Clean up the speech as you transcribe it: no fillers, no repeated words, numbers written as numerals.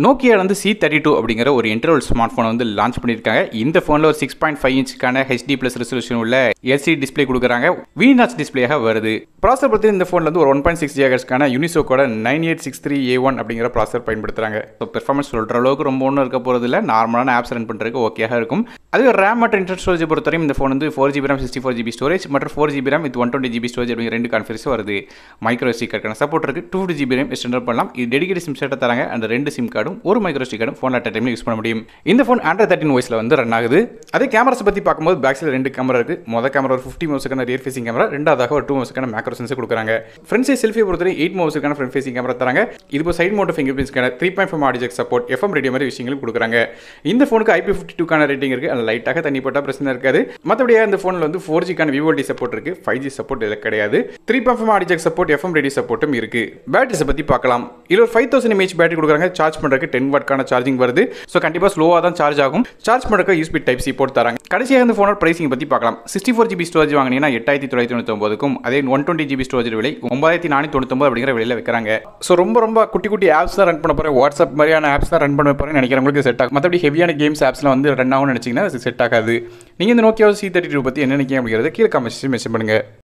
Nokia வந்து C32 அப்படிங்கிற ஒரு இன்டர்வல் ஸ்மார்ட் ஃபோன் வந்து லான்ச் பண்ணியிருக்காங்க. இந்த ஃபோனில் ஒரு 6.5 இன்ச்சுக்கான HD+ ரெசல்யூஷன் உள்ள LCD டிஸ்பிளே கொடுக்குறாங்க. V-Notch டிஸ்பிளேயாக வருது. ப்ராசஸர் பொறுத்து இந்த ஃபோனில் வந்து ஒரு 1.6 GHz யூனிசோக்கோட 9863A1 அப்படிங்கிற ப்ராசஸர் பயன்படுத்துறாங்க. ஸோ பெர்ஃபார்மன்ஸ் சொல்கிற அளவுக்கு ரொம்ப ஒன்றும் இருக்க போகிறது இல்லை. நார்மலான ஆப்ஸ் ரன் பண்ணுறதுக்கு ஓகேயாக இருக்கும். அதுவே ரேம் மற்றும் இன்டர்னல் ஸ்டோரேஜ் பொறுத்தவரையும் இந்த ஃபோன் வந்து 4GB RAM 64GB ஸ்டோரேஜ் மற்றும் 4GB RAM with 120GB storage அப்படிங்கிற ரெண்டு கான்ஃபிகரேஷன் வருது. மைக்ரோ SD கார்டுக்கான சப்போர்ட் இருக்குது. 2GB RAM எக்ஸ்டெண்டர் பண்ணலாம். இது டெடிகேட்டட் சிம் செட்டை தராங்க. அந்த ரெண்டு சிம் கார்டும் ஒரு மைக்ரோ SD கார்டும் ஃபோன் அட் டைம்ல யூஸ் பண்ண முடியும். இந்த ஃபோன் Android 13 OS வந்து ரன் ஆகுது. அதே கேமராஸ் பற்றி பார்க்கும்போது பேக் சைடில் ரெண்டு கேமரா இருக்குது. மொதல் கேமரா ஒரு 50 MP ரியர் ஃபேசிங் கேமரா, ரெண்டாவதாக ஒரு 2 MP மேக்ரோ சென்சர் கொடுக்குறாங்க. ஃப்ரண்ட் சைட் செல்ஃபி பொறுத்தவரை 8 MP ஃப்ரண்ட் ஃபேசிங் கேமரா தராங்க. இது side mount fingerprint scanner, 3.5 audio jack support, FM radio மாதிரி விஷயங்களும் கொடுக்குறாங்க. இந்த ஃபோனுக்கு IP52 ரேட்டிங் இருக்குது. அது லைட்டாக தண்ணி போட்டால் பிரச்சனை இருக்காது. மற்றபடியே இந்த ஃபோனில் வந்து 4G VoLTE சப்போர்ட் இருக்குது. 5G சப்போர்ட் இதில் கிடையாது. 3.5 audio jack support, FM radio சப்போர்ட்டும் இருக்குது. பேட்டரிஸை பற்றி பார்க்கலாம். இதில் ஒரு 5000 mAh பேட்டரி கொடுக்குறாங்க. சார்ஜ் பண்ணுறதுக்கு 10 வாட்கான சார்ஜிங் வருது. ஸோ கண்டிப்பாக ஸ்லோவாக தான் சார்ஜ் ஆகும். சார்ஜ் பண்ணுறதுக்கு USB Type-C போர்ட் தராங்க. கடைசியாக இந்த ஃபோனோட பிரைசிங் பற்றி பார்க்கலாம். 64GB ஸ்டோரேஜ் வாங்கினீங்கன்னா 8999க்கும் அதே 120GB ஸ்டோரேஜ் விலை 9499 அப்படிங்கிற விலையில் வைக்கிறாங்க. ஸோ ரொம்ப குட்டி குட்டி ஆப்ஸ் தான் ரன் பண்ண போகிறேன். வாட்ஸ்அப் மாதிரியான ஆப்ஸ் தான் ரன் பண்ண போகிறேன் நினைக்கிறவங்களுக்கு செட் ஆகும். மற்றபடி ஹெவியான கேம்ஸ் ஆப்ஸ்லாம் வந்து ரன் ஆகும்னு நினச்சிங்கன்னா அது செட் ஆகாது. நீங்கள் இந்த Nokia C32 பற்றி என்ன நினைக்கிறீங்க அப்படிங்கிறத கீழே கமெண்ட்ஸ் மென்ஷன் பண்ணுங்கள்.